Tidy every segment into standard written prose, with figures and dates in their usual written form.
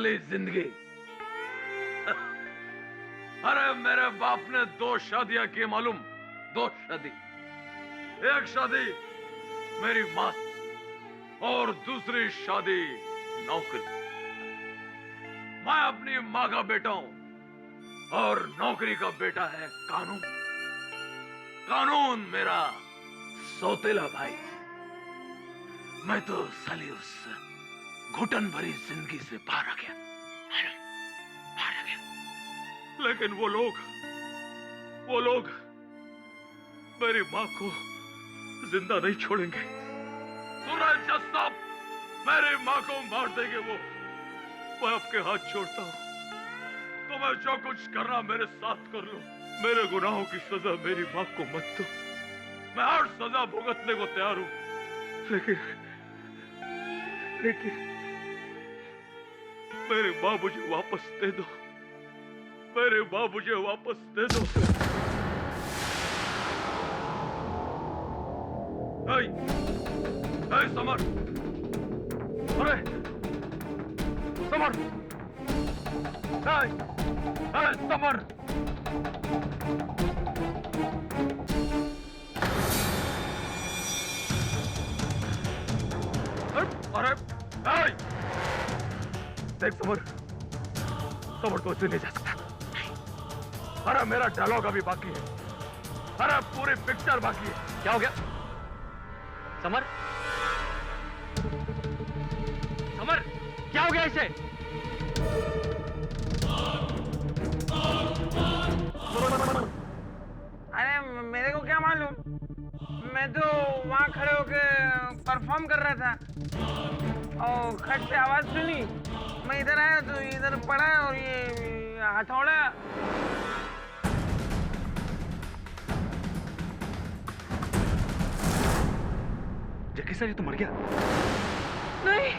चली जिंदगी। अरे मेरे बाप ने 2 शादियां की मालूम, 2 शादी। एक शादी मेरी माँ और दूसरी शादी नौकरी। मैं अपनी माँ का बेटा हूं और नौकरी का बेटा है कानून। कानून मेरा सौतेला भाई। मैं तो साली उस घुटन भरी जिंदगी से बाहर आ गया, बाहर आ गया। लेकिन वो लोग मेरी माँ को जिंदा नहीं छोड़ेंगे। सूरज जज साहब, मेरी माँ को मार देंगे वो। मैं आपके हाथ छोड़ता हूँ, तुम्हें जो कुछ करना मेरे साथ कर लो। मेरे गुनाहों की सजा मेरी माँ को मत दो। मैं हर सजा भुगतने को तैयार हूँ, लेकिन मेरी माँ मुझे वापस दे दो। मेरी माँ मुझे वापस दे दो। ऐ समर, अरे समर, ऐ समर। अरे देख समर तो ऐसे नहीं जा सकता। अरे मेरा डायलॉग अभी बाकी है। अरे पूरी पिक्चर बाकी है। क्या हो गया समर? समर क्या हो गया इसे? अरे मेरे को क्या मालूम, मैं तो वहाँ खड़े होके परफॉर्म कर रहा था और खट से आवाज सुनी। मैं इधर आया तो इधर पड़ा और ये हथौड़ा। जक्की सर ये तो मर गया। नहीं,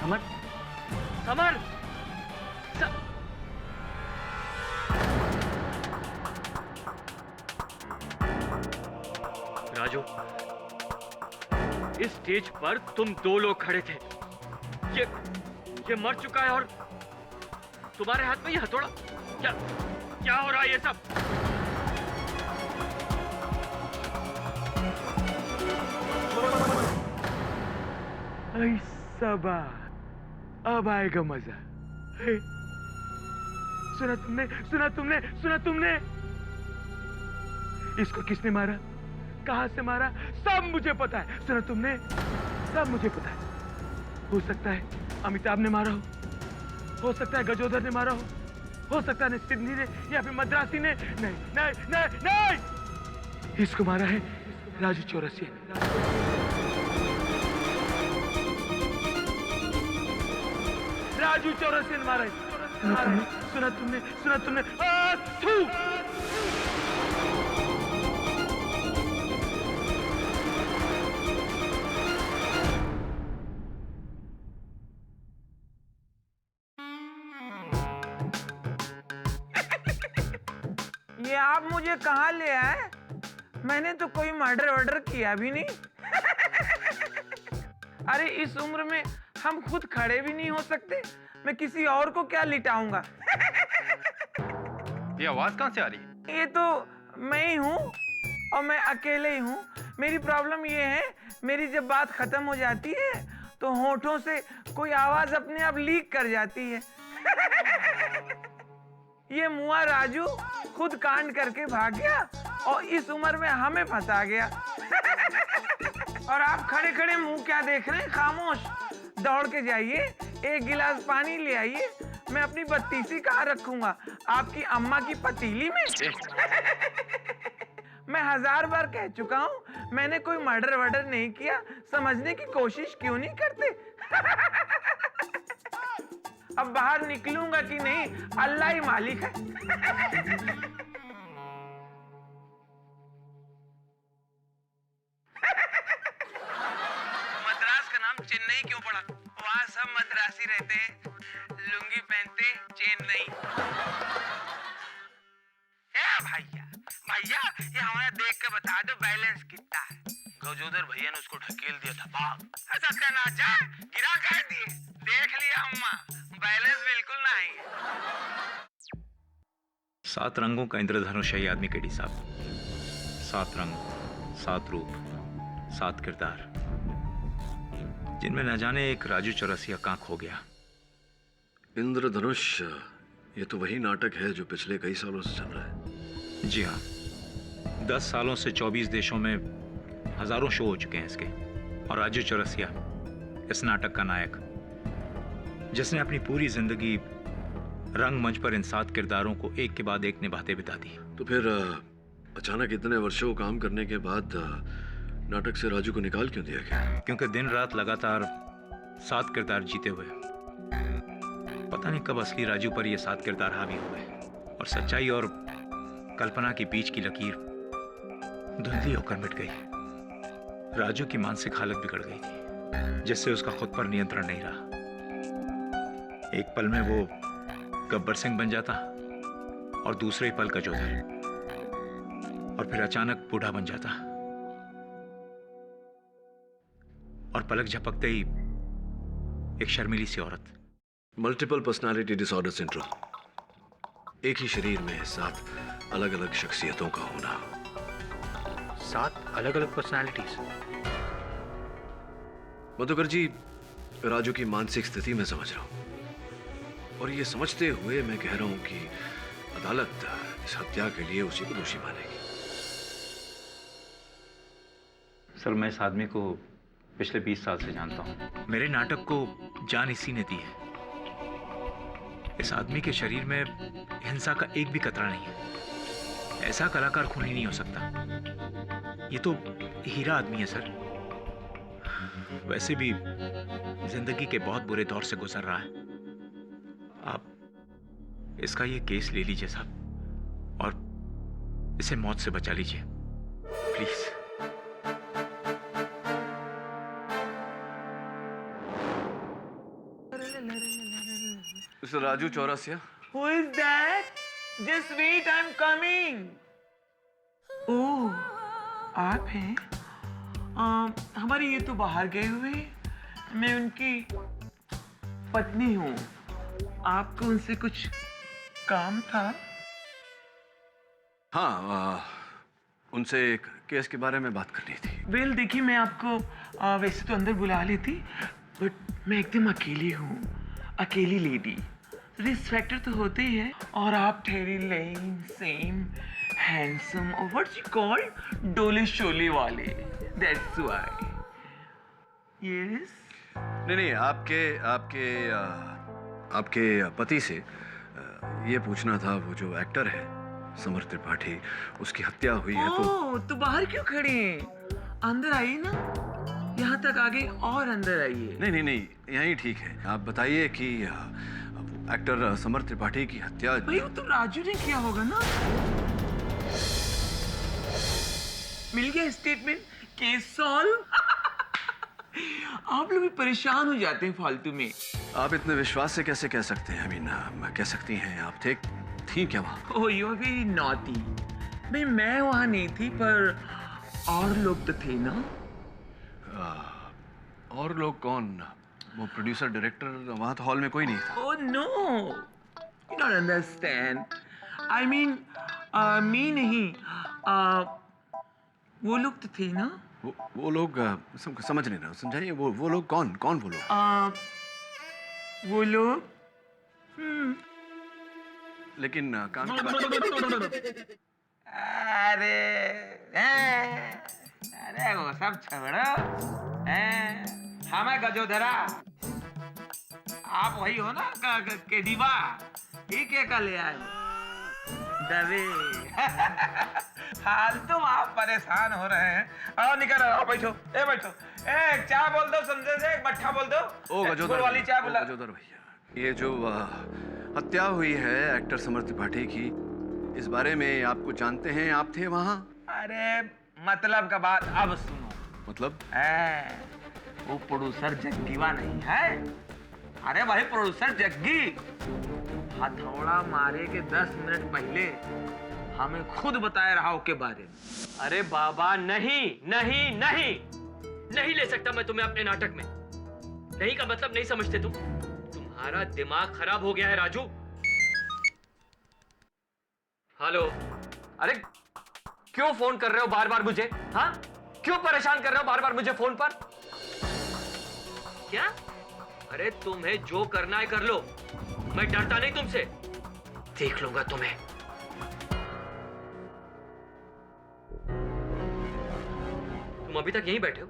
समर, समर, राजू, इस स्टेज पर तुम 2 लोग खड़े थे। ये मर चुका है और तुम्हारे हाथ में ये हथौड़ा। क्या हो रहा है ये सब? ऐसा बात, अब आएगा मजा। सुना तुमने इसको किसने मारा, कहां से मारा, सब मुझे पता है। सुना तुमने, सब मुझे पता है। हो सकता है अमिताभ ने मारा हो सकता है गजोदर ने मारा हो सकता है सिद्धि ने या फिर मद्रासी ने। नहीं नहीं नहीं नहीं, इसको मारा है राजू चौरसिया ने। राजू चौरसिया ने मारा है। सुना तुमने ये आप मुझे कहाँ ले आए? मैंने तो कोई मर्डर किया भी नहीं। अरे इस उम्र में हम खुद खड़े भी नहीं हो सकते, मैं किसी और को क्या लिटाऊंगा। ये आवाज कहाँ से आ रही है? ये तो मैं ही हूँ और मैं अकेले ही हूँ। मेरी प्रॉब्लम ये है, मेरी जब बात खत्म हो जाती है तो होठों से कोई आवाज अपने आप लीक कर जाती है। ये मुआ राजू खुद कांड करके भाग गया और इस उम्र में हमें फंसा गया। और आप खड़े खड़े मुंह क्या देख रहे हैं? खामोश, दौड़ के जाइए, 1 गिलास पानी ले आइए। मैं अपनी बत्तीसी कहाँ रखूंगा? आपकी अम्मा की पतीली में? मैं 1000 बार कह चुका हूँ, मैंने कोई मर्डर नहीं किया। समझने की कोशिश क्यों नहीं करते? अब बाहर निकलूंगा कि नहीं, अल्लाह ही मालिक है। मद्रास का नाम चेन्नई क्यों पड़ा? वहाँ सब मद्रासी रहते हैं, लुंगी पहनते, चेन नहीं। भैया ये हमारा देख के बता दो बैलेंस कितना है। गजोदर भैया ने उसको ढकेल दिया था भाग। सत्या नाचा गिरा कर दिए। देख लिया अम्मा, बैलेंस बिल्कुल नहीं है। 7 रंगों का इंद्रधनुष है ये आदमी केडी साहब। 7 रंग, 7 रूप, 7 किरदार, जिनमें न जाने एक राजू चौरसिया कहाँ खो गया। इंद्रधनुष, ये तो वही नाटक है जो पिछले कई सालों से चल रहा है। जी हाँ, 10 सालों से 24 देशों में हजारों शो हो चुके हैं इसके। और राजू चौरसिया इस नाटक का नायक, जिसने अपनी पूरी जिंदगी रंगमंच पर इन 7 किरदारों को एक के बाद एक निभाते बिता दी। तो फिर अचानक इतने वर्षों काम करने के बाद नाटक से राजू को निकाल क्यों दिया गया? क्योंकि दिन रात लगातार 7 किरदार जीते हुए पता नहीं कब असली राजू पर ये 7 किरदार हावी हुए और सच्चाई और कल्पना के बीच की लकीर धुंधली होकर मिट गई। राजू की मानसिक हालत बिगड़ गई थी, जिससे उसका खुद पर नियंत्रण नहीं रहा। एक पल में वो गब्बर सिंह बन जाता और दूसरे ही पल गजोदर, और फिर अचानक बूढ़ा बन जाता और पलक झपकते ही एक शर्मीली सी औरत। मल्टीपल पर्सनालिटी डिसऑर्डर सिंड्रोम, एक ही शरीर में 7 अलग अलग शख्सियतों का होना। 7 अलग अलग पर्सनालिटीज। मधुकर जी, राजू की मानसिक स्थिति मैं समझ रहा हूं, और ये समझते हुए मैं कह रहा हूं कि अदालत इस हत्या के लिए उसी को दोषी मानेगी। सर, मैं इस आदमी को पिछले 20 साल से जानता हूं। मेरे नाटक को जान इसी ने दी है। इस आदमी के शरीर में हिंसा का एक भी कतरा नहीं है। ऐसा कलाकार खूनी नहीं हो सकता। ये तो हीरा आदमी है सर। वैसे भी जिंदगी के बहुत बुरे दौर से गुजर रहा है। आप इसका ये केस ले लीजिए साहब, और इसे मौत से बचा लीजिए please. Mister Raju Chaurasia. Who is that? Just wait, I'm coming. ओह, आप हैं? हमारे ये तो बाहर गए हुए। मैं उनकी पत्नी हूँ। आपको उनसे कुछ काम था? हाँ, उनसे एक केस के बारे में बात करनी थी। वेल देखिए, मैं आपको वैसे तो अंदर बुला लेती, बट मैं एकदम अकेली हूँ, अकेली लेडी। रिस्क फैक्टर तो होते ही है, और आप ठहरी लेन सेम हैंडसम और व्हाट्स यू कॉल डोले शोले वाले। That's why. यस। नहीं, आपके पति से ये पूछना था, वो जो एक्टर है समर त्रिपाठी, उसकी हत्या हुई है तो बाहर क्यों खड़े हैं? अंदर आइए ना, यहाँ तक आगे और अंदर आइए। नहीं, यहीं ठीक है। आप बताइए कि एक्टर समर त्रिपाठी की हत्या। भाई वो तो राजू ने किया होगा ना। मिल गया स्टेटमेंट, केस सॉल्व। आप लोग भी परेशान हो जाते हैं फालतू में। आप इतने विश्वास से कैसे कह सकते हैं? कह सकती हैं आप थी क्या वहाँ? ओह, यू आर वेरी नॉटी। भाई मैं वहाँ नहीं थी, पर और लोग तो थे ना। और लोग कौन? वो प्रोड्यूसर, डायरेक्टर, वहाँ तो हॉल में कोई नहीं था। Oh no, you don't understand. I mean मी नहीं, वो लोग तो थे ना। वो लोग समझ नहीं रहा, समझाइए। वो लोग कौन वो लोग? वो लोग लेकिन काम की बात। अरे वो सब छोड़ो। हमें गजोधरा, आप वही हो ना के दीवा? ये क्या ले आए दबे? फालतू आप परेशान हो रहे हैं। आओ निकल, आओ बैठो। बैठो। चाय बोल दो, समझे से एक मट्ठा बोल दो। ओ गजोधर वाली चाय बुला। गजोधर भैया, ये जो हत्या हुई है एक्टर समर त्रिपाठी की, इस बारे में आपको जानते हैं? आप थे वहाँ? अरे मतलब का बात अब सुनो। मतलब? वो प्रोड्यूसर जग्गीवा नहीं है? अरे भाई प्रोड्यूसर जग्गी हथौड़ा मारे के 10 मिनट पहले हमें खुद बताए रहा के बारे में। अरे बाबा नहीं नहीं नहीं नहीं ले सकता मैं तुम्हें अपने नाटक में। नहीं का मतलब नहीं समझते तुम? तुम्हारा दिमाग खराब हो गया है राजू। हेलो, अरे क्यों फोन कर रहे हो बार बार मुझे? हाँ, क्यों परेशान कर रहे हो बार बार मुझे फोन पर? क्या? अरे तुम्हें जो करना है कर लो, मैं डरता नहीं तुमसे। देख लूंगा तुम्हें। तुम अभी तक यहीं बैठे हो?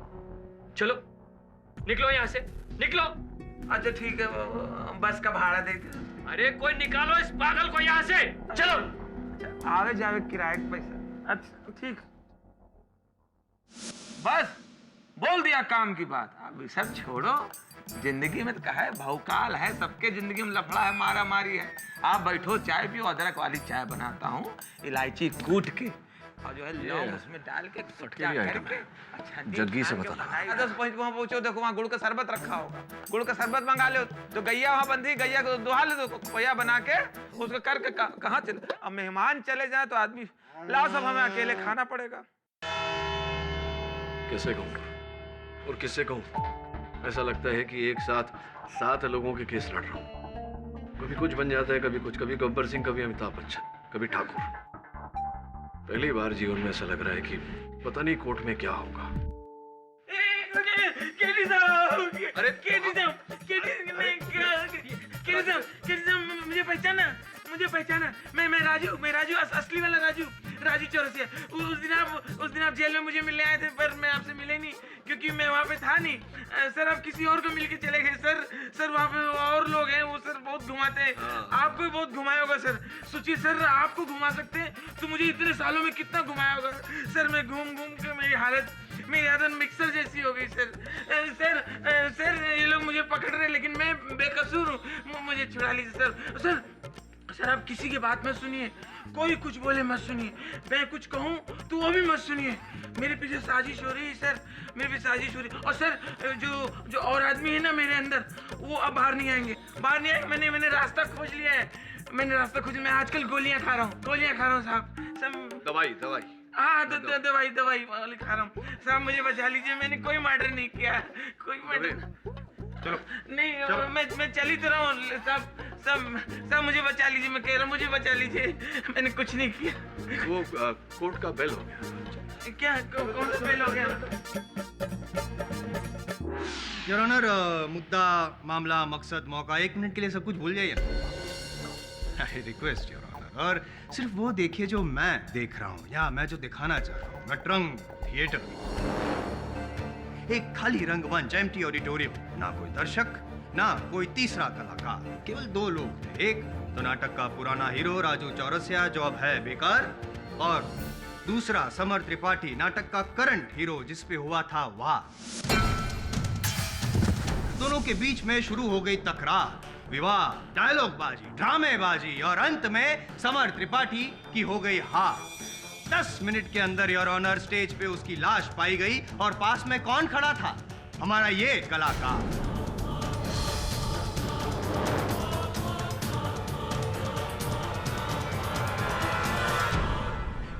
चलो निकलो यहां से, निकलो। अच्छा ठीक है, बस का भाड़ा दे दो। अरे कोई निकालो इस पागल को यहां से, चलो। आवे जावे किराए का पैसा। अच्छा ठीक, बस बोल दिया काम की बात। अब सब छोड़ो, जिंदगी में तो कहा है भौकाल है, सबके जिंदगी में लफड़ा है, मारा मारी है। आप बैठो, चाय पियो, अदरक वाली चाय बनाता हूँ, इलायची कूट के और जो है लौंग उसमें डाल के फटकेली आइटम है। अच्छा जग्गी से बता लो। 10 पॉइंट वहाँ पहुंचो, देखो वहाँ गुड़ का शरबत रखा होगा, गुड़ का शरबत मंगा लो। तो गैया वहाँ बंधी, गैया को दुहा ले दो, खोया बना के उसको करके कहाँ चले। अब मेहमान चले जाए तो आदमी लाओ, सब हमें अकेले खाना पड़ेगा। कैसे कहूँ और किससे कहूँ? ऐसा लगता है कि एक साथ 7 लोगों के केस लड़ रहा हूँ। कभी कुछ बन जाता है, कभी कुछ, कभी गब्बर सिंह, कभी अमिताभ बच्चन, कभी ठाकुर। पहली बार जीवन में ऐसा लग रहा है कि पता नहीं कोर्ट में क्या होगा। अरे मुझे पहचाना, मैं राजू, असली वाला राजू चौरसिया। उस दिन आप जेल में मुझे मिलने आए थे, पर मैं आपसे मिले नहीं क्योंकि मैं वहाँ पे था नहीं। सर आप किसी और को मिलके चले गए। सर वहाँ पे और लोग हैं, वो सर बहुत घुमाते हैं। आपको भी बहुत घुमाया होगा सर। सोचिए सर, आपको घुमा सकते हैं तो मुझे इतने सालों में कितना घुमाया होगा सर। मैं घूम के मेरी आदत मिक्सर जैसी हो गई सर। ये लोग मुझे पकड़ रहे हैं लेकिन मैं बेकसूर हूँ, मुझे छुड़ा लीजिए सर। आप किसी की बात मत सुनिए, कोई कुछ बोले मत सुनिए, मैं कुछ कहूँ तो वो भी मत सुनिए। मेरे पीछे साजिश हो रही है सर, मेरे पीछे साजिश हो रही है। और सर जो और आदमी है ना मेरे अंदर, वो अब बाहर नहीं आएंगे। मैंने रास्ता खोज लिया है। मैं आजकल गोलियां खा रहा हूँ साहब। दवाई हाँ, दवाई वाली खा रहा हूँ साहब। मुझे बचा लीजिए, मैंने कोई मर्डर नहीं किया, कोई मर्डर नहीं। मैं चली तो रहा हूँ साहब, मुझे बचा लीजिए। मैं कह रहा हूँ मुझे बचा लीजिए, मैंने कुछ नहीं किया। वो कोर्ट का बेल हो गया। क्या कौन सा बेल हो गया? योर ऑनर, मुद्दा, मामला, मकसद, मौका, 1 मिनट के लिए सब कुछ भूल जाइए। आई रिक्वेस्ट योर ऑनर, और सिर्फ वो देखिए जो मैं देख रहा हूँ या मैं जो दिखाना चाह रहा हूँ। नटरंग थिएटर, एक खाली रंगमंच, एम्प्टी ऑडिटोरियम, ना कोई दर्शक, ना कोई तीसरा कलाकार, केवल 2 लोग थे। एक तो नाटक का पुराना हीरो राजू चौरसिया, जो अब है बेकार, और दूसरा समर त्रिपाठी, नाटक का करंट हीरो, जिसपे हुआ था वार। दोनों के बीच में शुरू हो गई तकरार, विवाद, डायलॉगबाजी, ड्रामेबाजी, और अंत में समर त्रिपाठी की हो गई हार। 10 मिनट के अंदर योर ऑनर स्टेज पे उसकी लाश पाई गई, और पास में कौन खड़ा था? हमारा ये कलाकार।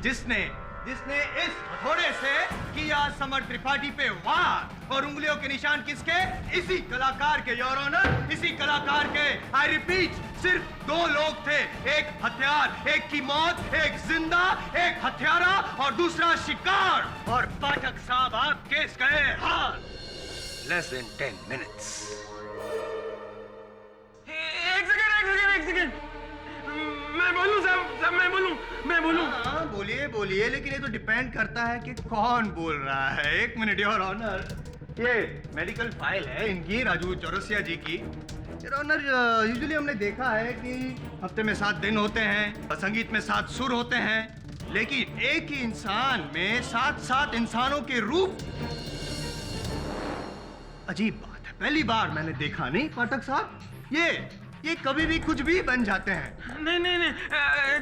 जिसने इस हथौड़े से किया समर त्रिपाठी पे वार, और उंगलियों के निशान किसके? इसी कलाकार के योर ऑनर, इसी कलाकार के। आई रिपीट, सिर्फ 2 लोग थे, एक हथियार, एक की मौत, एक जिंदा, एक हत्यारा और दूसरा शिकार। और पाठक साहब, आप केस गए हार। Less than 10 minutes. एक सेकंड, मैं बोलूं साहब, मैं बोलूं। हाँ, बोलिए, लेकिन ये तो डिपेंड करता है कि कौन बोल रहा है। 1 मिनट योर ऑनर, ये मेडिकल फाइल है इनकी, राजू चौरसिया जी की। योर ऑनर, यूजुअली हमने देखा है कि हफ्ते में 7 दिन होते हैं, संगीत में 7 सुर होते हैं, लेकिन एक ही इंसान में 7 इंसानों के रूप। अजीब बात है, पहली बार मैंने देखा। नहीं पाठक साहब, ये कभी भी कुछ भी बन जाते हैं। नहीं,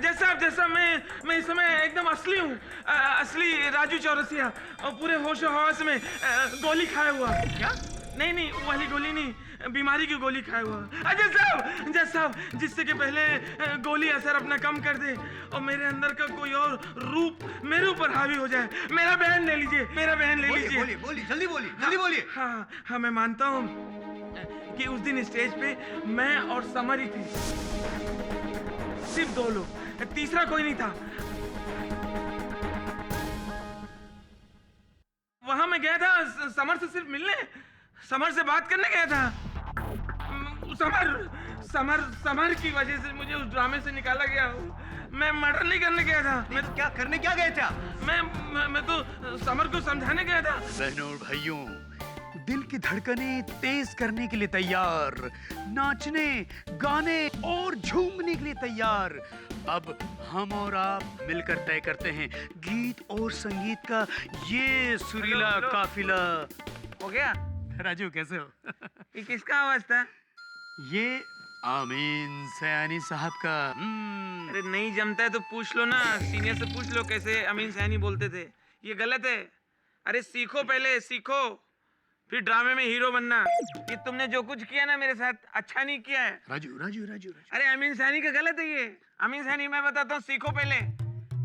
जैसा मैं इस समय एकदम असली हूँ, असली राजू चौरसिया, और पूरे होश हवास में गोली खाया हुआ। क्या? नहीं नहीं, वो वाली गोली नहीं, बीमारी की गोली खाया हुआ। जज साहब, जिससे कि पहले गोली असर अपना कम कर दे और मेरे अंदर का कोई और रूप मेरे ऊपर हावी हो जाए। मेरा बहन ले लीजिए, मेरा बहन ले लीजिए। बोलिए बोलिए, जल्दी बोलिए, जल्दी बोलिए। हाँ, मैं मानता हूँ कि उस दिन स्टेज पे मैं और समर ही थे, सिर्फ 2 लोग, तीसरा कोई नहीं था। वहां मैं गया था समर से सिर्फ मिलने, समर से बात करने गया था। समर की वजह से मुझे उस ड्रामे से निकाला गया। मैं मर्डर नहीं करने गया था। मैं तो क्या करने क्या गए थे आप? मैं तो समर को समझाने गया था। बहनों और भाइयों, दिल की धड़कनें तेज करने के लिए तैयार, नाचने, गाने और झूमने के लिए तैयार। अब हम और आप मिलकर तय करते हैं गीत और संगीत का ये सुरीला हेलो। काफिला। हो गया? राजू कैसे हो? ये किसका आवाज था? ये आमीन सयानी साहब का। अरे नहीं जमता है तो पूछ लो ना, सीनियर से पूछ लो कैसे अमीन सैनी बोलते थे। ये गलत है। अरे सीखो, पहले सीखो, फिर ड्रामे में हीरो बनना। ये तुमने जो कुछ किया ना मेरे साथ, अच्छा नहीं किया है। राजू राजू राजू राजू अरे अमीन सैनी का गलत है ये। अमीन सैनी मैं बताता हूँ, सीखो पहले,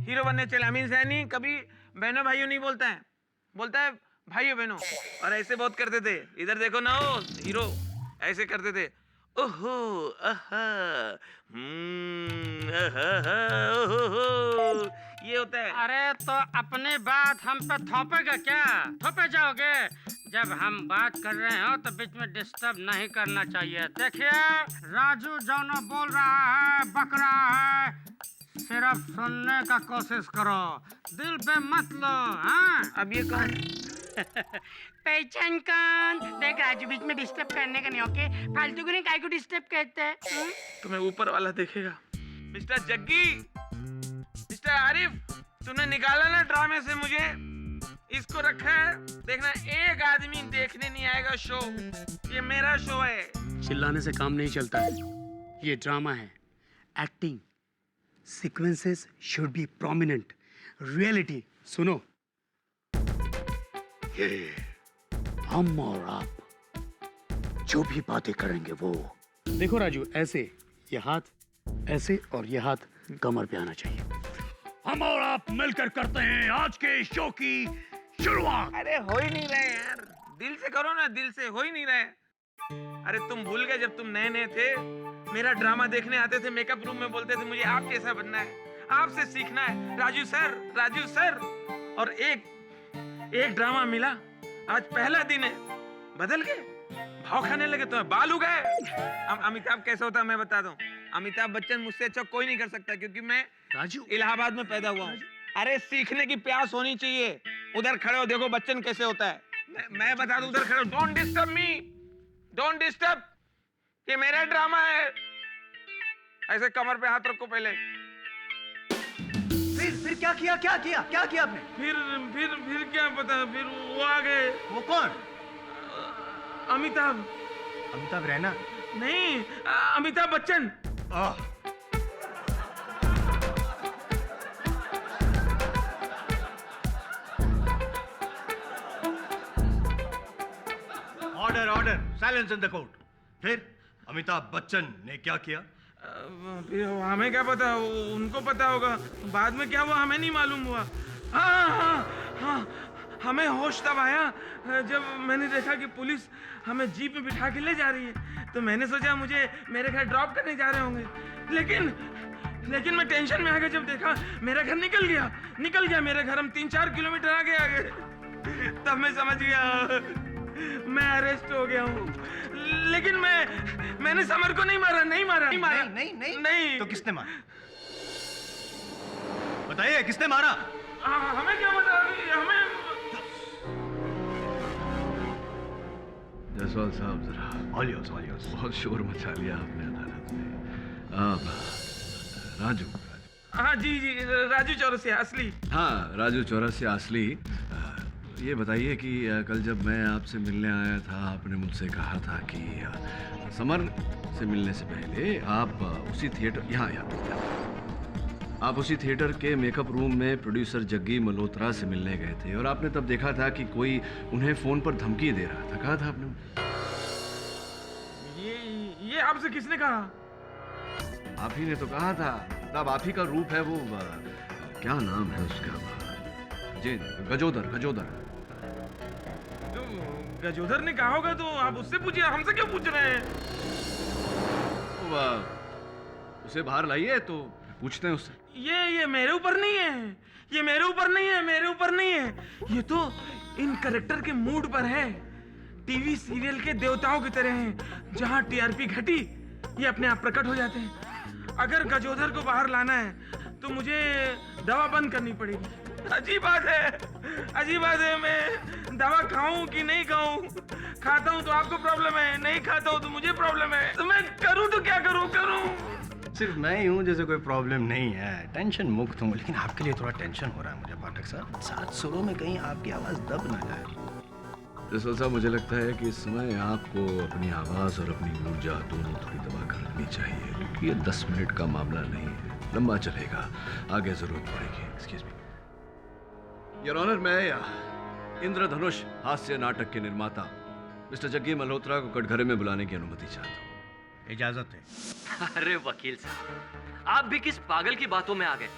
हीरो बनने चले। अमीन सैनी कभी बहनों भाइयों नहीं बोलता है, बोलता है भाइयों बहनों। और ऐसे बहुत करते थे, इधर देखो ना, वो हीरो ऐसे करते थे। ओहो आहा, आहा, ओहो, ये होता है। अरे तो अपनी बात हम पे थोपेगा क्या? थोपे जाओगे? जब हम बात कर रहे हो तो बीच में डिस्टर्ब नहीं करना चाहिए। देखिए राजू जौनो बोल रहा है, बक रहा है, सिर्फ सुनने का कोशिश करो, दिल पे मत लो। हाँ, अब ये कौन? पहचान कौन? देख राजू बीच में डिस्टर्ब करने का नहीं, ओके? फालतू को नहीं, काय को डिस्टर्ब कहते हैं? तुम्हें ऊपर वाला देखेगा। मिस्टर जग्गी, मिस्टर आरिफ, तुमने निकाला ना ड्रामे से मुझे, इसको रखा है। देखना एक आदमी देखने नहीं आएगा शो, ये मेरा शो है। चिल्लाने से काम नहीं चलता है, ये ड्रामा है, acting, sequences should be prominent, reality. सुनो, ये हम और आप जो भी बातें करेंगे वो देखो राजू, ऐसे ये हाथ ऐसे और ये हाथ कमर पे आना चाहिए। हम और आप मिलकर करते हैं आज के शो की शुरुआत। अरे हो ही नहीं रहे यार, दिल से करो ना, दिल से हो ही नहीं रहे। अरे तुम भूल गए जब तुम नए नए थे, मेरा ड्रामा देखने आते थे, मेकअप रूम में बोलते थे मुझे आप जैसा बनना है, आपसे सीखना है, राजू सर, राजू सर। और एक ड्रामा मिला, आज पहला दिन है, बदल गए, भाव खाने लगे, तुम्हें बाल उगाए। अमिताभ कैसा होता है मैं बता दूं, अमिताभ बच्चन मुझसे अच्छा कोई नहीं कर सकता, क्योंकि मैं राजू इलाहाबाद में पैदा हुआ हूँ। अरे सीखने की प्यास होनी चाहिए। उधर खड़े हो, देखो बच्चन कैसे होता है। मैं बता दूं, उधर खड़े हो, don't disturb me, don't disturb, ये मेरा ड्रामा है। ऐसे कमर पे हाथ रखो पहले। फिर क्या किया, क्या किया, क्या किया आपने? फिर क्या पता, फिर वो आ गए। वो कौन? अमिताभ अमिताभ रैना? नहीं, Amitabh Bachchan. Order order, silence in the court. फिर अमिताभ बच्चन ने क्या किया? फिर हमें क्या पता, उनको पता होगा। बाद में क्या हुआ हमें नहीं मालूम हुआ। हाँ, हमें होश तब आया जब मैंने देखा कि पुलिस हमें जीप में बिठा के ले जा रही है। तो मैंने सोचा मुझे मेरे घर ड्रॉप करने जा रहे होंगे, लेकिन मैं टेंशन में आ गया जब देखा मेरा घर निकल गया मेरे घर, हम 3-4 किलोमीटर आगे। तब मैं समझ गया मैं अरेस्ट हो गया हूँ। लेकिन मैंने समर को नहीं मारा। नहीं। तो किसने मारा? बताइए, किसने मारा? हमें क्या पता, हमें। जसवाल साहब, जरा बहुत शोर मचा लिया आपने अदालत में। आप राजू? हाँ जी, राजू चौरसिया असली। हाँ, राजू चौरसिया असली। ये बताइए कि कल जब मैं आपसे मिलने आया था, आपने मुझसे कहा था कि समर से मिलने से पहले आप उसी थिएटर आप उसी थिएटर के मेकअप रूम में प्रोड्यूसर जग्गी मल्होत्रा से मिलने गए थे, और आपने तब देखा था कि कोई उन्हें फोन पर धमकी दे रहा था, कहा था आपने। ये आपसे किसने कहा? आप ही ने तो कहा था, तब आप ही का रूप है वो, क्या नाम है उसका? जी, गजोदर। गजोदर। तो गजोदर ने कहा होगा तो आप उससे पूछिए, हमसे क्यों पूछ रहे हैं? उसे बाहर लाइए तो पूछते हैं उससे। ये मेरे ऊपर नहीं है, ये मेरे ऊपर नहीं है, मेरे ऊपर नहीं है। ये तो इन करेक्टर के मूड पर है। टीवी सीरियल के देवताओं की तरह हैं, जहां टीआरपी घटी ये अपने आप प्रकट हो जाते हैं। अगर गजोदर को बाहर लाना है तो मुझे दवा बंद करनी पड़ेगी। अजीब बात है, मैं दवा खाऊं कि नहीं खाऊं? खाता हूं तो आपको प्रॉब्लम है, नहीं खाता हूं तो मुझे प्रॉब्लम है। तो मैं करूं तो क्या करूं? सिर्फ मैं ही हूँ जैसे कोई प्रॉब्लम नहीं है, टेंशन मुक्त हूँ, लेकिन आपके लिए थोड़ा टेंशन हो रहा है मुझे पाठक साहब। 7 सुरों में कहीं आपकी आवाज़ दब ना जाए। जसवंत साहब, मुझे लगता है कि इस समय आपको अपनी आवाज़ और अपनी ऊर्जा दोनों थोड़ी दबा कर रखनी चाहिए, क्योंकि ये 10 मिनट का मामला नहीं है, लंबा चलेगा, आगे जरूरत पड़ेगी। एक्सक्यूज मी योर ऑनर, मैं इंद्रधनुष हास्य नाटक के निर्माता मिस्टर जग्गी मल्होत्रा को कटघरे में बुलाने की अनुमति चाहता हूँ। इजाजत है। अरे वकील साहब, आप भी किस पागल की बातों में आ गए?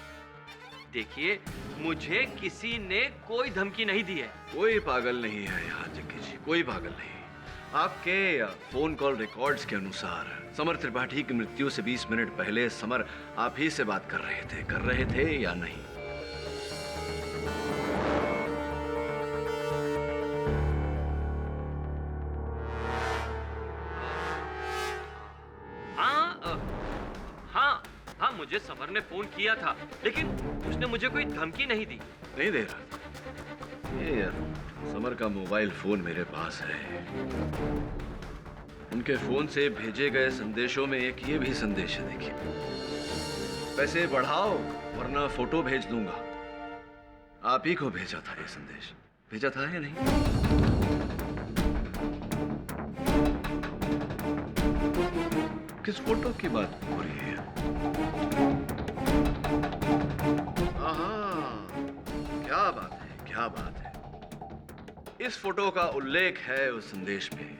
देखिए, मुझे किसी ने कोई धमकी नहीं दी है। कोई पागल नहीं है यहाँ जग्गी जी, कोई पागल नहीं। आपके फोन कॉल रिकॉर्ड्स के अनुसार समर त्रिपाठी की मृत्यु से 20 मिनट पहले समर आप ही से बात कर रहे थे या नहीं? हाँ, मुझे समर ने फोन किया था, लेकिन उसने मुझे कोई धमकी नहीं दी। नहीं दे रहा? ये समर का मोबाइल फोन मेरे पास है। उनके फोन से भेजे गए संदेशों में एक ये भी संदेश है, देखिए। पैसे बढ़ाओ वरना फोटो भेज दूंगा। आप ही को भेजा था ये संदेश, भेजा था या नहीं? किस फोटो की बात हो रही है? क्या बात है। इस फोटो का उल्लेख है उस संदेश में।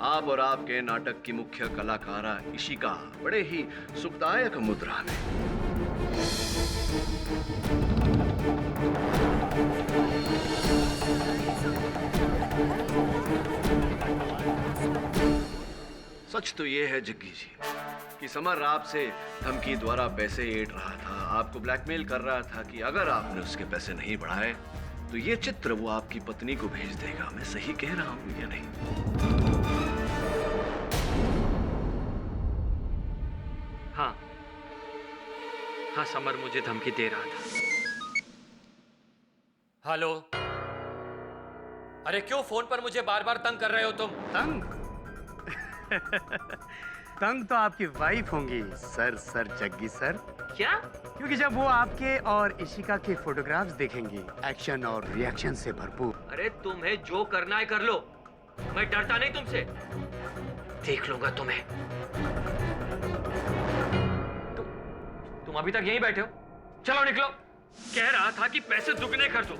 आप और आपके नाटक की मुख्य कलाकारा इशिका बड़े ही सुखदायक मुद्रा में। सच तो ये है जग्गी जी कि समर आपसे धमकी द्वारा पैसे ऐंठ रहा था, आपको ब्लैकमेल कर रहा था कि अगर आपने उसके पैसे नहीं बढ़ाए तो ये चित्र वो आपकी पत्नी को भेज देगा। मैं सही कह रहा हूं या नहीं? हाँ, समर मुझे धमकी दे रहा था। हेलो, अरे क्यों फोन पर मुझे बार बार तंग कर रहे हो तुम? तंग? तंग तो आपकी वाइफ होंगी सर जग्गी सर। क्या? क्योंकि जब वो आपके और इशिका के फोटोग्राफ्स देखेंगी, एक्शन और रिएक्शन से भरपूर। अरे तुम्हें जो करना है कर लो, मैं डरता नहीं तुमसे। देख लूंगा तुम्हें। तुम अभी तक यहीं बैठे हो? चलो निकलो। कह रहा था कि पैसे दुगने कर दो।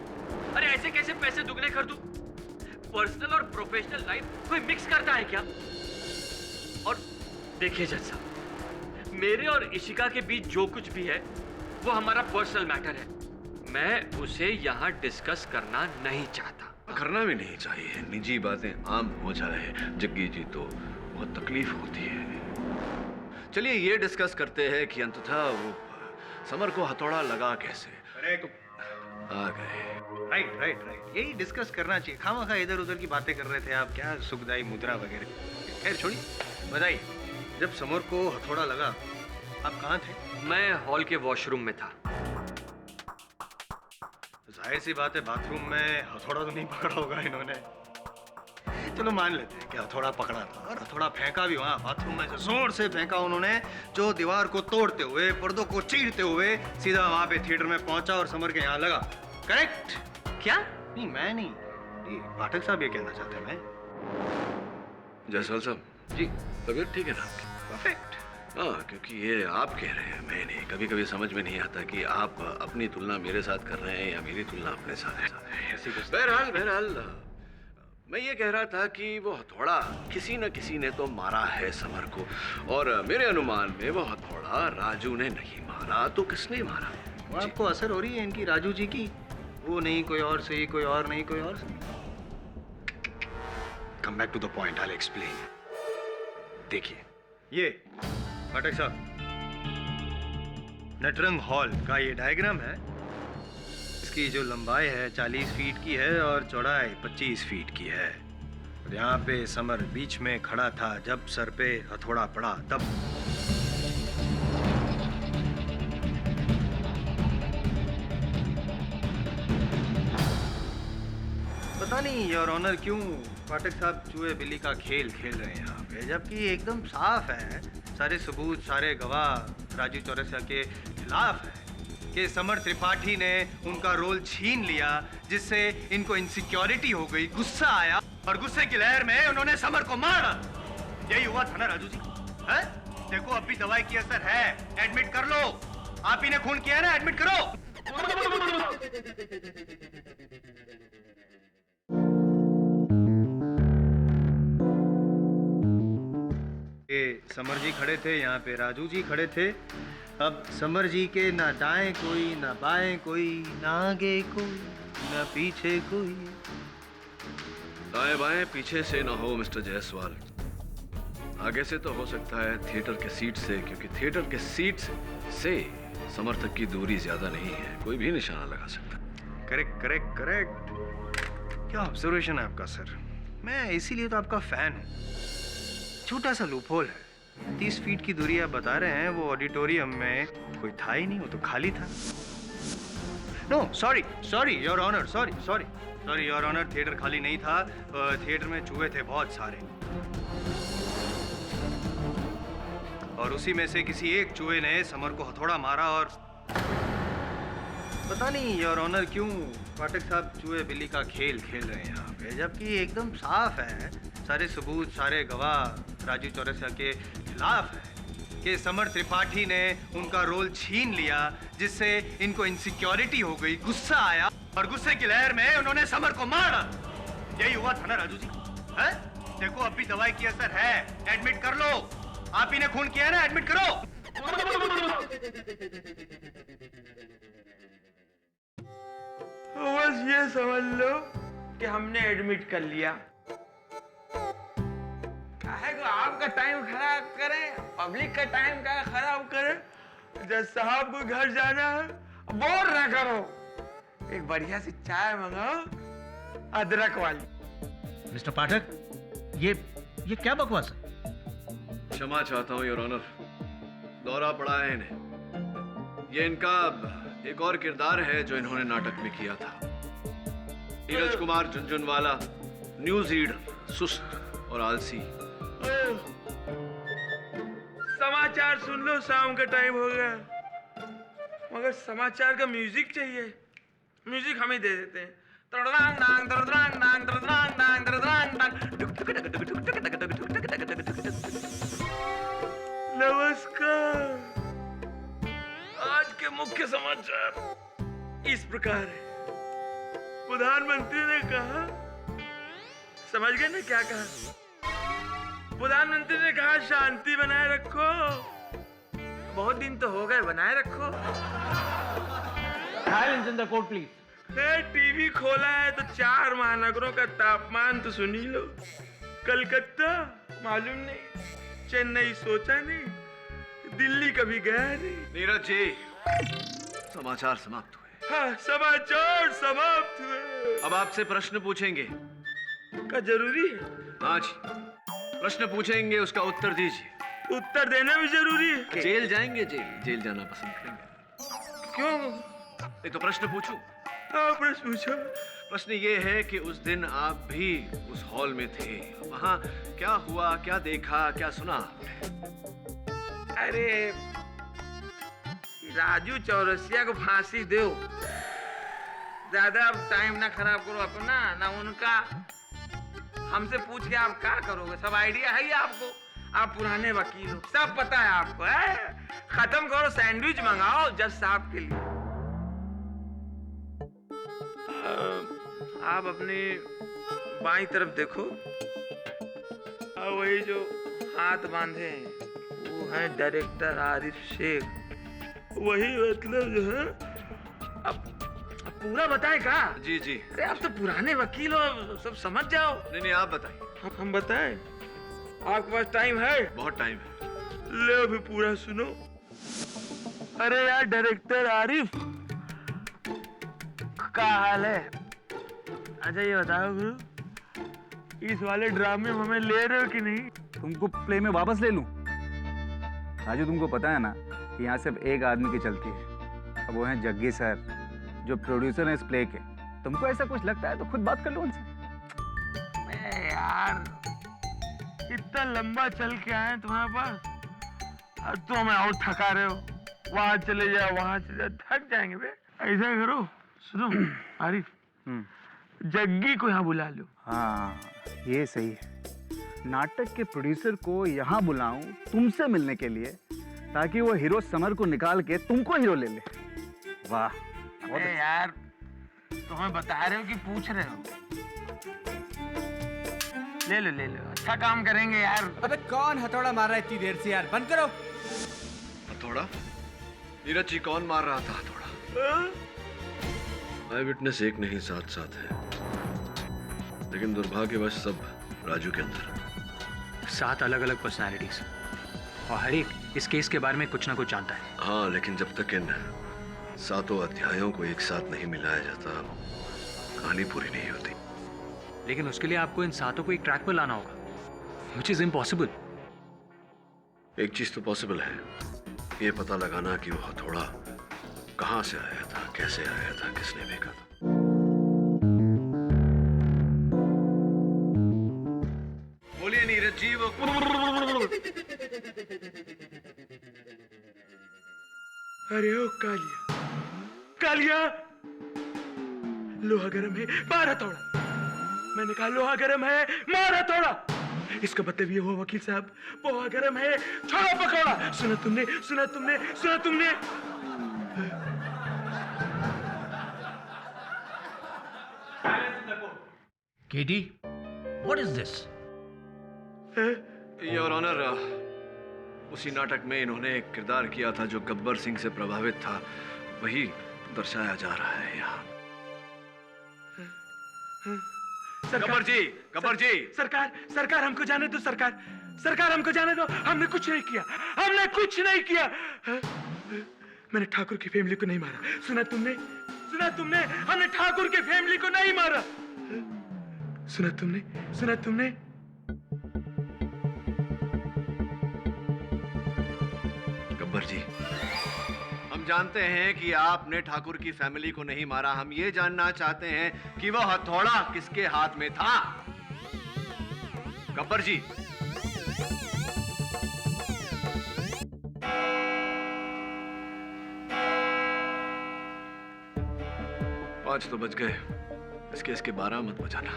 अरे ऐसे कैसे पैसे दुगने कर दूं? पर्सनल और प्रोफेशनल लाइफ कोई मिक्स करता है क्या? और देखिए जज साहब, मेरे और इशिका के बीच जो कुछ भी है वो हमारा पर्सनल मैटर है। मैं उसे यहाँ डिस्कस करना नहीं चाहता। करना भी नहीं चाहिए, निजी बातें आम हो जाए जग्गी जी तो बहुत तकलीफ होती है। चलिए ये डिस्कस करते हैं कि अंततः वो समर को हथौड़ा लगा कैसे। आ गए। राइट, यही डिस्कस करना चाहिए। खामखा इधर उधर की बातें कर रहे थे आप, क्या सुखदाई मुद्रा वगैरह। खैर छोड़िए, बताइए, जब समर को हथौड़ा लगा आप कहाँ थे? मैं हॉल के वॉशरूम में था। जाहिर सी बात है, बाथरूम में हथौड़ा तो नहीं पकड़ा होगा इन्होंने। चलो मान लेते हैं कि हथौड़ा पकड़ा था, और हथौड़ा फेंका भी वहाँ बाथरूम में से जोर से फेंका उन्होंने, जो दीवार को तोड़ते हुए, पर्दों को चीरते हुए सीधा वहाँ पे थिएटर में पहुंचा और समर के यहाँ लगा। करेक्ट? क्या? नहीं, मैं नहीं, ये पाठक साहब ये कहना चाहते हैं। मैं जायसवाल साहब जी, तबीयत ठीक है ना आपकी? परफेक्ट। हाँ, क्योंकि ये आप कह रहे हैं, मैं नहीं। कभी कभी समझ में नहीं आता कि आप अपनी तुलना मेरे साथ कर रहे हैं या मेरी तुलना अपने साथ है। बहरहाल मैं ये कह रहा था कि वो हथौड़ा किसी न किसी ने तो मारा है समर को, और मेरे अनुमान में वो हथौड़ा राजू ने नहीं मारा, तो किसने मारा? वो आपको असर हो रही है इनकी राजू जी की? वो नहीं कोई और सही, कोई और नहीं कोई और सही। Come back to the point, I explain. देखिए, ये पाठक साहब, नटरंग हॉल का ये डायग्राम है। इसकी जो लंबाई है 40 फीट की है और चौड़ाई 25 फीट की है। और यहाँ पे समर बीच में खड़ा था जब सर पे हथौड़ा पड़ा तब। पता नहीं योर ऑनर क्यों पाठक साहब चूहे बिल्ली का खेल खेल रहे हैं यहाँ पे, जबकि एकदम साफ है, सारे सबूत सारे गवाह राजू चौरसिया के खिलाफ है कि समर त्रिपाठी ने उनका रोल छीन लिया, जिससे इनको इनसिक्योरिटी हो गई, गुस्सा आया और गुस्से की लहर में उन्होंने समर को मारा। यही हुआ था ना राजू जी? है? देखो अब भी दवाई की असर है, एडमिट कर लो। आप ही ने खून किया है ना, एडमिट करो। समर जी खड़े थे, यहाँ पे राजू जी खड़े थे। अब समर जी के ना दाएं कोई, ना बाएं कोई, ना आगे कोई, ना पीछे कोई। दाएं बाएं पीछे से ना हो मिस्टर जायसवाल, आगे से तो हो सकता है थिएटर के सीट से, क्योंकि थिएटर के सीट से समर तक की दूरी ज्यादा नहीं है, कोई भी निशाना लगा सकता है। Correct correct correct. क्या ऑब्जर्वेशन है आपका सर, मैं इसीलिए तो आपका फैन हूँ। छोटा सा लूपहोल है, 30 फीट की दूरी आप बता रहे हैं, वो ऑडिटोरियम में कोई था ही नहीं, वो तो खाली था। No sorry sorry your honour, sorry sorry sorry your honour, theatre खाली नहीं था, थिएटर में चूहे थे बहुत सारे, और उसी में से किसी एक चूहे ने समर को हथौड़ा मारा। और पता नहीं योर ऑनर क्यों पाठक साहब चूहे बिल्ली का खेल खेल रहे हैं यहाँ पे, जबकि एकदम साफ है, सारे सबूत सारे गवाह राजू चौरसिया के खिलाफ है कि समर त्रिपाठी ने उनका रोल छीन लिया, जिससे इनको इनसिक्योरिटी हो गई, गुस्सा आया और गुस्से की लहर में उन्होंने समर को मारा। यही हुआ था ना राजू जी? है? देखो अब भी दवाई की असर है, एडमिट कर लो। आप ही ने खून किया है ना, एडमिट करो। बस ये समझ लो कि हमने एडमिट कर लिया। काहे को आपका टाइम खराब करें, पब्लिक का टाइम का खराब करें। जब साहब को घर जाना है, बोर ना करो, एक बढ़िया सी चाय मंगाओ, अदरक वाली। मिस्टर पाठक, ये क्या बकवास है? क्षमा चाहता हूँ योर ऑनर, दौरा पड़ा है इन्हें। ये इनका एक और किरदार है जो इन्होंने नाटक में किया था। नीरज कुमार झुनझुनवाला, न्यूज रीडर, सुस्त और आलसी। समाचार सुन लो, शाम का टाइम हो गया, मगर समाचार का म्यूजिक चाहिए। म्यूजिक हमें दे देते हैं। नमस्कार। आज के मुख्य समाचार इस प्रकार है। प्रधानमंत्री ने कहा, समझ गए ना क्या कहा? प्रधानमंत्री ने कहा शांति बनाए रखो। बहुत दिन तो हो गए, बनाए रखो। Silence in the court, please. TV खोला है तो 4 महानगरों का तापमान तो सुन ही लो। कलकत्ता मालूम नहीं, चेन्नई सोचा नहीं, दिल्ली कभी गया नहीं। नीरज जी, समाचार समाप्त हुए। हाँ, समाचार समाप्त हुए। अब आपसे प्रश्न पूछेंगे। क्या जरूरी है? हाँ जी, प्रश्न पूछेंगे, उसका उत्तर दीजिए। उत्तर देना भी जरूरी है? जेल जाएंगे? जेल जाना पसंद करेंगे? क्यों? नहीं तो प्रश्न पूछूं? हाँ, प्रश्न पूछो। प्रश्न ये है कि उस दिन आप भी उस हॉल में थे, वहाँ क्या हुआ, क्या देखा, क्या सुना आपने? अरे राजू चौरसिया को फांसी दो, ज्यादा अब टाइम ना खराब करो अपना ना उनका। हमसे पूछ के आप क्या करोगे? सब आइडिया है ही आपको, आप पुराने वकील हो, सब पता है आपको। है? खत्म करो, सैंडविच मंगाओ जज साहब के लिए। आप अपनी बाईं तरफ देखो, और वही जो हाथ बांधे हैं वो है डायरेक्टर आरिफ शेख। वही मतलब जो है, अब पूरा बताएं का? जी जी। अरे आप तो पुराने वकील हो, सब समझ जाओ। नहीं आप बताइए। हम बताएं? आपके पास टाइम है? बहुत टाइम है। ले अभी पूरा सुनो। अरे यार डायरेक्टर आरिफ, क्या हाल है? अच्छा ये बताओ गुरु, इस वाले ड्रामे में हमें ले रहे हो कि नहीं? तुमको प्ले में वापस ले लूं? राजू तुमको पता है ना कि यहाँ सिर्फ एक आदमी की चलती है, अब वो है जग्गी सर, जो प्रोड्यूसर है इस प्ले के। तुमको ऐसा कुछ लगता है तो खुद बात कर लो उनसे। यार इतना लंबा चल के आए तुम्हारे पास, अब तो हमें और थका रहे हो। वहां चले जाओ, वहां चले जाओ, थक जाएंगे बे। ऐसा करो, सुनो आरिफ, जग्गी को यहाँ बुला लो। हाँ ये सही है, नाटक के प्रोड्यूसर को यहाँ बुलाऊं तुमसे मिलने के लिए, ताकि वो हीरो समर को निकाल के तुमको हीरो ले ले। वाह अरे यार तुम्हें बता रहे हो कि पूछ रहे हो? ले लो ले लो, अच्छा काम करेंगे यार। अबे कौन हथौड़ा मार रहा है इतनी देर से यार, बंद करो। हथौड़ा? नीरज जी कौन मार रहा था हथौड़ा? आई विटनेस एक नहीं 7 है, लेकिन दुर्भाग्यवश सब राजू के अंदर। 7 अलग अलग पर्सनालिटीज, और हर एक इस केस के बारे में कुछ ना कुछ जानता है। हाँ, लेकिन जब तक इन 7 अध्यायों को एक साथ नहीं मिलाया जाता, कहानी पूरी नहीं होती। लेकिन उसके लिए आपको इन 7 को एक ट्रैक पर लाना होगा, which is impossible। एक चीज तो पॉसिबल है, ये पता लगाना कि वो हथौड़ा कहाँ से आया था, कैसे आया था, किसने फेंका था। बोलिए नीरज जी, वो अरे ओ कालिया, कालिया, लोहा गरम है, मार हथौड़ा। मैंने कहा लोहा गरम है, मार हथौड़ा। इसका मतलब ये हुआ वकील साहब, पोहा गरम है, छोड़ो पकौड़ा। सुना तुमने, सुना तुमने, सुना तुमने? Katie, what is this? Your honour, उसी नाटक में इन्होंने एक किरदार किया था जो गब्बर सिंह से प्रभावित था, वही दर्शाया जा रहा है यहाँ। गब्बर जी, गब्बर जी। सरकार, सरकार हमको जाने दो, सरकार, सरकार हमको जाने दो। हमने कुछ नहीं किया, हमने कुछ नहीं किया। मैंने ठाकुर की फैमिली को नहीं मारा। सुना तुमने, सुना तुमने? हमने ठाकुर की फैमिली को नहीं मारा। सुना तुमने, सुना तुमने? गब्बर जी, हम जानते हैं कि आपने ठाकुर की फैमिली को नहीं मारा। हम ये जानना चाहते हैं कि वह हथौड़ा किसके हाथ में था। गब्बर जी। पांच तो बज गए, इस केस के 12 मत बजाना।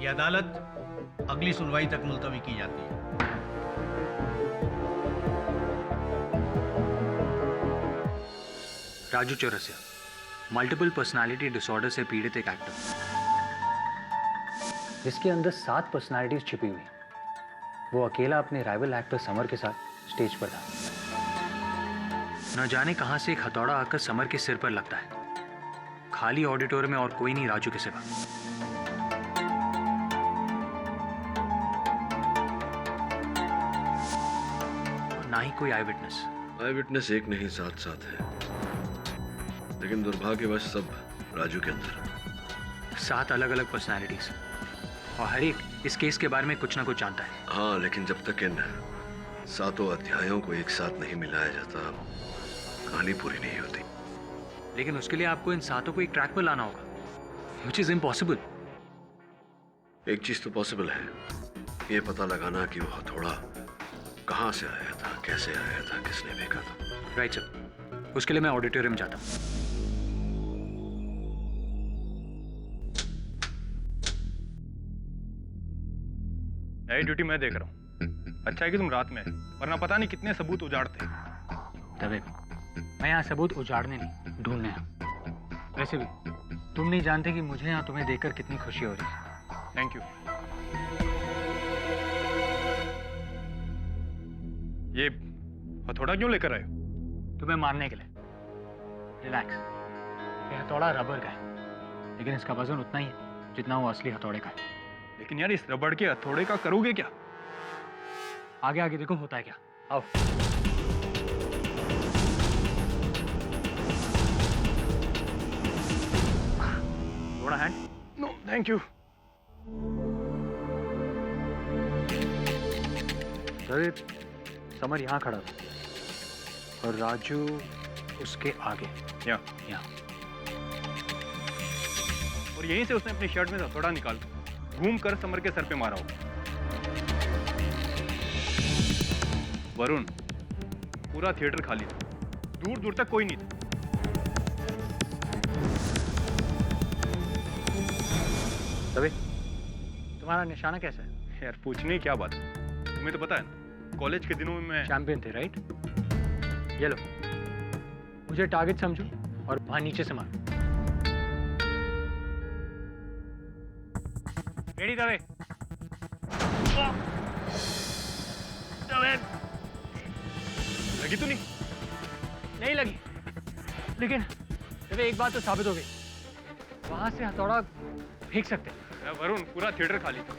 ये अदालत अगली सुनवाई तक मुलतवी की जाती है। Raju Chaurasia, multiple personality disorder से पीड़ित एक एक्टर, जिसके अंदर 7 पर्सनालिटीज छिपी हुई हैं। वो अकेला अपने राइवल एक्टर समर के साथ स्टेज पर था। न जाने कहां से एक हथौड़ा आकर समर के सिर पर लगता है। खाली ऑडिटोरियम में और कोई नहीं राजू के सिवा। ना ही कोई आई विटनेस। आई विटनेस एक नहीं 7 है, लेकिन दुर्भाग्यवश सब राजू के अंदर। 7 अलग अलग पर्सनालिटीज, और हर एक इस केस के बारे में कुछ ना कुछ जानता है। हाँ, लेकिन जब तक इन 7 अध्यायों को एक साथ नहीं मिलाया जाता, कहानी पूरी नहीं होती। लेकिन उसके लिए आपको इन 7 को एक ट्रैक पर लाना होगा, which is impossible। एक चीज तो पॉसिबल है, ये पता लगाना कि वो हथौड़ा कहाँ से आया था, कैसे आया था, किसने फेंका था। राइट सर, उसके लिए मैं ऑडिटोरियम जाता हूँ। नई ड्यूटी मैं देख रहा हूँ। अच्छा है कि तुम रात में आए, वरना पता नहीं कितने सबूत उजाड़ते। तबे मैं यहाँ सबूत उजाड़ने नहीं, ढूंढने आया। वैसे भी तुम नहीं जानते कि मुझे यहाँ तुम्हें देखकर कितनी खुशी हो रही है। Thank you. ये हथौड़ा क्यों लेकर आए हो? तुम्हें मारने के लिए। रिलैक्स। ये हथौड़ा रबर का है, लेकिन इसका वजन उतना ही है जितना वो असली हथौड़े का है। लेकिन यार इस रबड़ के हथौड़े का करोगे क्या? आगे आगे देखो होता है क्या। आओ। थोड़ा hand. No thank you. Samar यहाँ खड़ा था और राजू उसके आगे। यहाँ। और यहीं से उसने अपनी शर्ट में से हथौड़ा निकाल घूम कर समर के सर पे मारा हो। वरुण, पूरा थिएटर खाली था, दूर दूर तक कोई नहीं था। तभी तुम्हारा निशाना कैसा है? यार पूछने की क्या बात है, तुम्हें तो पता है ना, कॉलेज के दिनों में मैं चैंपियन थे, राइट? ये लो, मुझे टारगेट समझो और वहां नीचे से मारो। रेडी दवे? लगी तो नहीं? नहीं लगी, लेकिन दवे एक बात तो साबित हो गई, वहां से हथौड़ा फेंक सकते। वरुण, पूरा थिएटर खाली था,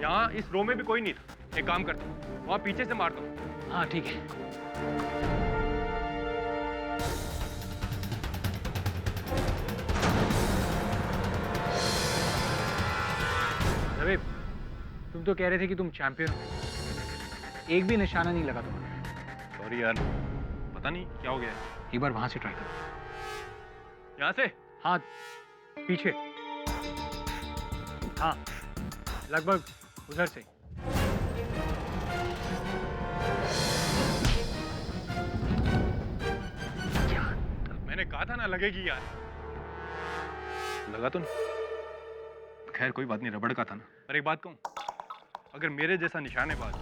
यहाँ इस रो में भी कोई नहीं था। एक काम करता हूँ, वहाँ पीछे से मार दो। हाँ ठीक है। दवे, तुम तो कह रहे थे कि तुम चैंपियन हो, एक भी निशाना नहीं लगा तुम्हारा। सॉरी यार, पता नहीं क्या हो गया है। एक बार वहां से ट्राई करो। यहाँ से? हाँ, पीछे। हाँ, लगभग उधर से। मैंने कहा था ना लगेगी यार। लगा तो नहीं? खैर कोई बात नहीं, रबड़ का था ना। पर एक बात कहूँ, अगर मेरे जैसा निशानेबाज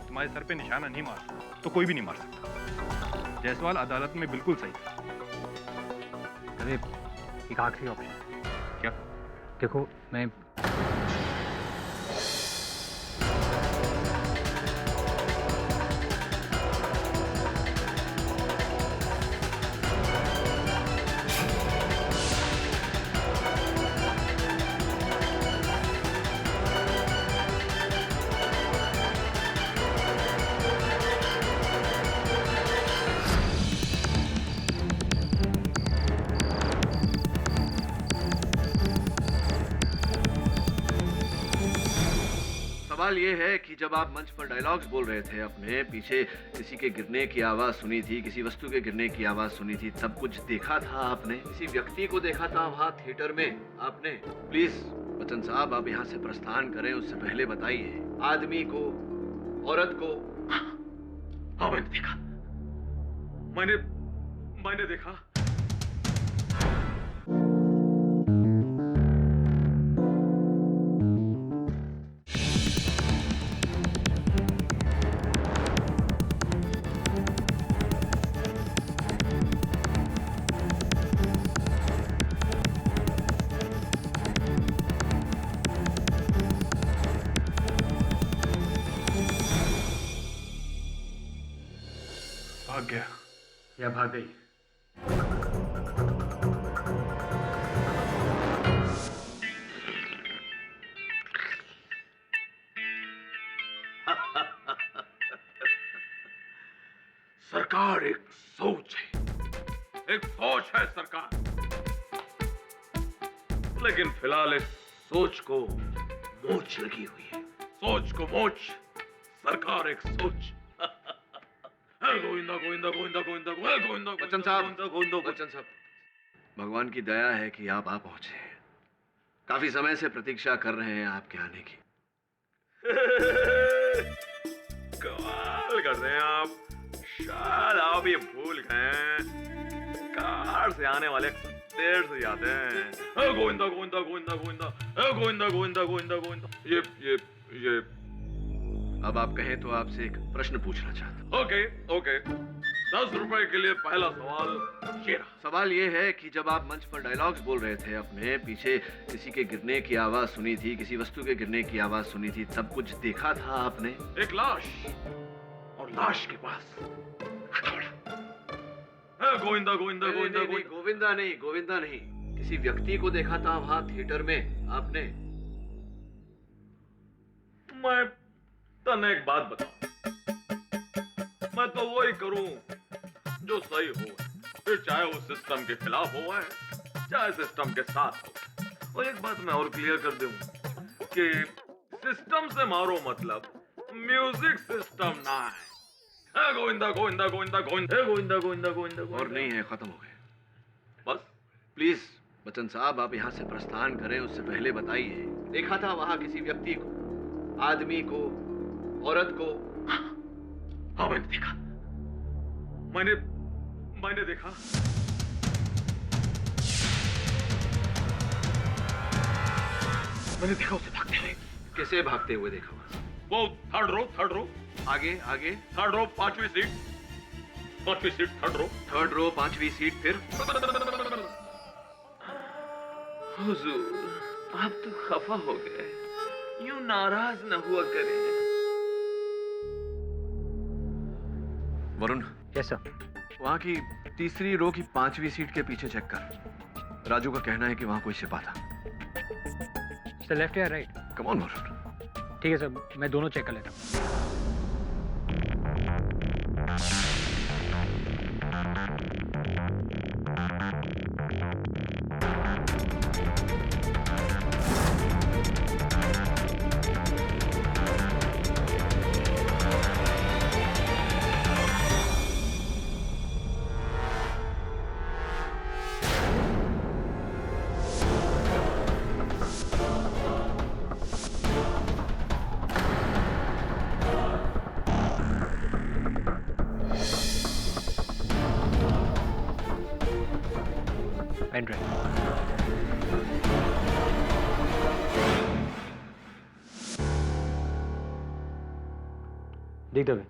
तुम्हारे सर पे निशाना नहीं मार तो कोई भी नहीं मार सकता। जायसवाल अदालत में बिल्कुल सही था। अरे एक आखिरी ऑप्शन। क्या? देखो, मैं सवाल ये है कि जब आप मंच पर डायलॉग्स बोल रहे थे, अपने पीछे किसी के गिरने की आवाज सुनी थी, किसी वस्तु के गिरने की आवाज सुनी थी, सब कुछ देखा था आपने? किसी व्यक्ति को देखा था वहाँ थिएटर में आपने? प्लीज बच्चन साहब, आप यहाँ से प्रस्थान करें उससे पहले बताइए, आदमी को, औरत को? हाँ मैंने देखा, मैंने देखा। भाग गया या भाग गई? सरकार एक सोच है, एक सोच है सरकार, लेकिन फिलहाल इस सोच को मोच लगी हुई है। सोच को मोच, सरकार एक सोच। गोविंदा गोविंदा गोविंदा गोविंदा गोविंदा। बच्चन साहब, भगवान की दया है कि आप आ पहुंचे। काफी समय से प्रतीक्षा कर रहे हैं आपके आने की। कमाल कर रहे हैं आप, शायद आप ये भूल गए, कार से आने वाले देर से जाते हैं। गोविंदा गोविंदा गोविंदा गोविंदा गोविंदा गोविंदा गोविंदा गोविंदा। ये अब आप कहें तो आपसे एक प्रश्न पूछना चाहता हूं। ओके। 10 रुपए के लिए पहला सवाल ये रहा। सवाल ये है कि जब आप मंच पर डायलॉग्स बोल रहे थे अपने, पीछे किसी के गिरने की आवाज सुनी थी, किसी वस्तु के गिरने की आवाज सुनी थी, सब कुछ देखा था आपने? एक लाश, और लाश के पास हथौड़ा। गोविंदा गोविंदा गोविंदा गोविंदा नहीं, गोविंदा नहीं, किसी व्यक्ति को देखा था वहां थिएटर में आपने? मैं तने एक बात बताऊं, मैं तो वही करूं जो सही हो, फिर चाहे वो सिस्टम के खिलाफ हो चाहे सिस्टम के साथ हो। और एक बात मैं और क्लियर कर दूं कि सिस्टम से मारो मतलब म्यूजिक सिस्टम ना है। गोविंदा गोविंदा गोविंदा गोविंदा गोविंदा गोविंदा गोविंदा। और नहीं है, खत्म हो गए। बस प्लीज बच्चन साहब, आप यहाँ से प्रस्थान करें उससे पहले बताइए, देखा था वहां किसी व्यक्ति को, आदमी को, औरत को? हाँ मैंने देखा, मैंने देखा। मैंने देखा उसे भागते हुए। कैसे भागते हुए देखा वहां? वो थर्ड रो। आगे आगे? थर्ड रो 5वीं सीट, 5वीं सीट थर्ड रो 5वीं सीट। फिर? हुजूर, आप तो खफा हो गए, यूं नाराज न हुआ करें। वरुण। Yes sir. वहां की तीसरी रो की 5वीं सीट के पीछे चेक कर। राजू का कहना है कि वहां कोई सिपा था। सर लेफ्ट या राइट? Come on Varun. ठीक है सर, मैं दोनों चेक कर लेता हूँ। देख दबे,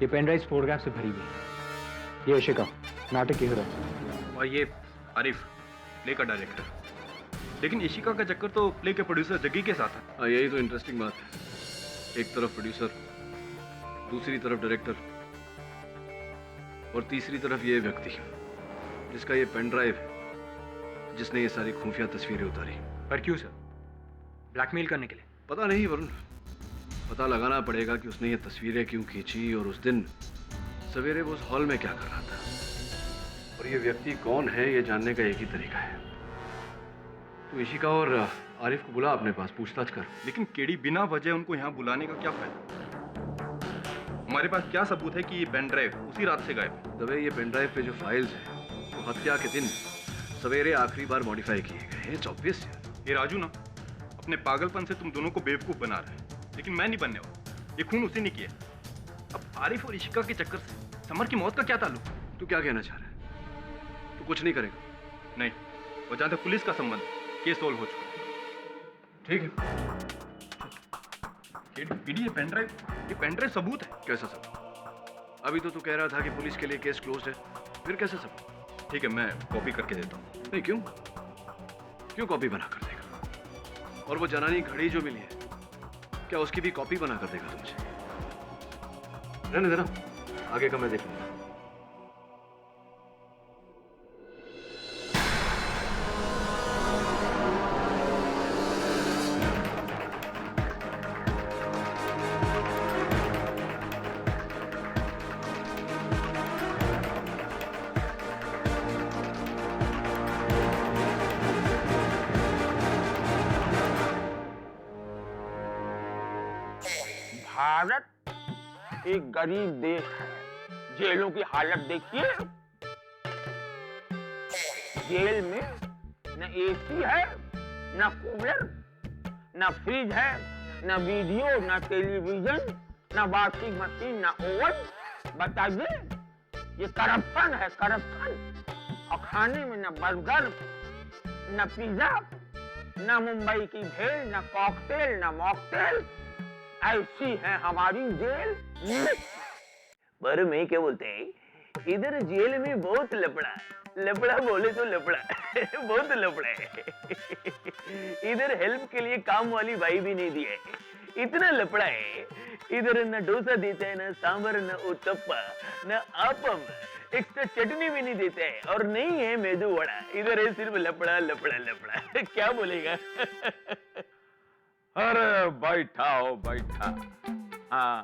ये पेन ड्राइव फोटोग्राफ से भरी हुई है। ये इशिका, नाटक की हीरो, और ये आरिफ, प्ले का डायरेक्टर। लेकिन इशिका का चक्कर तो प्ले के प्रोड्यूसर जग्गी के साथ है। यही तो इंटरेस्टिंग बात है। एक तरफ प्रोड्यूसर, दूसरी तरफ डायरेक्टर, और तीसरी तरफ ये व्यक्ति जिसका ये पेन ड्राइव है, जिसने ये सारी खुफिया तस्वीरें उतारी। पर क्यों सर? ब्लैकमेल करने के लिए? पता नहीं वरुण, पता लगाना पड़ेगा कि उसने ये तस्वीरें क्यों खींची और उस दिन सवेरे वो उस हॉल में क्या कर रहा था। और ये व्यक्ति कौन है, ये जानने का एक ही तरीका है। तू इशिका और आरिफ को बुला अपने पास, पूछताछ कर। लेकिन केडी, बिना वजह उनको यहाँ बुलाने का क्या फायदा? हमारे पास क्या सबूत है कि ये पेन ड्राइव उसी रात से गायब है? दबे, ये पेन ड्राइव पे जो फाइल्स हैं वो हत्या के दिन सवेरे आखिरी बार मॉडिफाई किए गए हैं। 24। ये राजू ना अपने पागलपन से तुम दोनों को बेवकूफ बना रहे हैं, लेकिन मैं नहीं बनने वाला। ये खून उसी ने किया। अब आरिफ और इशिका के चक्कर से समर की मौत का क्या ताल्लुक? तू क्या कहना चाह रहा है? तू कुछ नहीं करेगा? नहीं, और जहां तक पुलिस का संबंध, केस सोल्व हो चुका है। ठीक है। ये पेन ड्राइव सबूत है। कैसा सबूत? अभी तो तू कह रहा था कि पुलिस के लिए केस क्लोज है, फिर कैसे सबूत? ठीक है, मैं कॉपी करके देता हूँ। नहीं, क्यों कॉपी बना कर देगा? और वो जनानी घड़ी जो मिली है, क्या उसकी भी कॉपी बना कर देगा तुमसे? रहने देना, आगे का मैं देख लूंगा। भारत एक गरीब देश है। जेलों की हालत देखिए। जेल में न एसी है, न कूलर, न फ्रिज है, न वीडियो, न टेलीविजन, न वॉशिंग मशीन, न ओवन। बताइए, ये करप्शन है, करप्शन। और खाने में न बर्गर, न पिज्जा, न मुंबई की भेल, न कॉकटेल, न मॉकटेल। ऐसी है हमारी जेल। पर मैं क्या बोलते हैं इधर जेल में बहुत लफड़ा है। लफड़ा बोले तो लफड़ा बहुत लफड़ा है। इधर हेल्प के लिए काम वाली भाई भी नहीं दिए, इतना लफड़ा है। इधर न डोसा देते हैं, न सांभर, न उत्तप्पा, न आपम, एक्स्ट्रा चटनी भी नहीं देते हैं, और नहीं है मेदू वड़ा। इधर है सिर्फ लफड़ा लफड़ा लफड़ा। क्या बोलेगा? अरे बैठा हो बैठा। हाँ,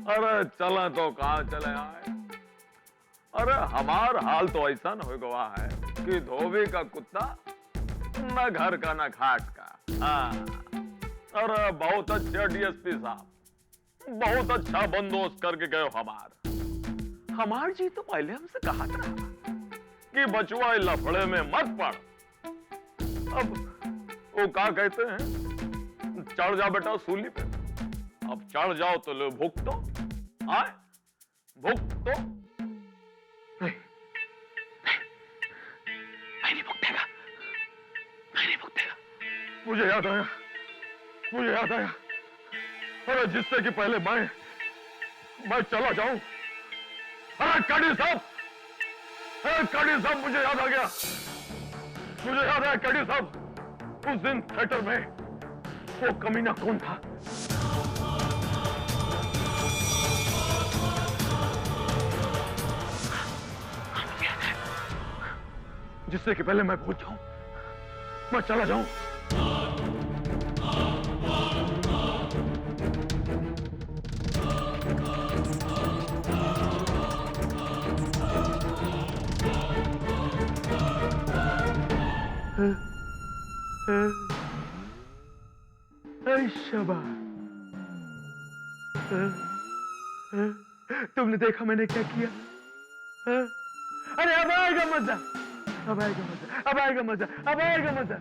अरे चला तो कहाँ चले आए। अरे हमार हाल तो ऐसा न हो गया है कि धोबी का कुत्ता न घर का न घाट का। हाँ, अरे बहुत अच्छे डीएसपी साहब, बहुत अच्छा बंदोबस्त करके गए हमार जी तो पहले हमसे कहा था कि बचुआ लफड़े में मत पड़। अब वो क्या कहते हैं, चढ़ जा बेटा सूली पे। अब चढ़ जाओ तो लो भुक तो आए, भुक तो नहीं भुगतेगा, नहीं भुगतेगा। मुझे याद आया, अरे जिससे कि पहले मैं चला जाऊं। अरे कड़ी साहब, मुझे याद आ गया, कड़ी साहब, उस दिन थिएटर में वो कमीना कौन था? जिससे कि पहले मैं भूल जाऊं, मैं चला जाऊं। तुमने देखा मैंने क्या किया? अरे अब आएगा मजा, अब आएगा मजा, अब आएगा मजा, अब आएगा मजा।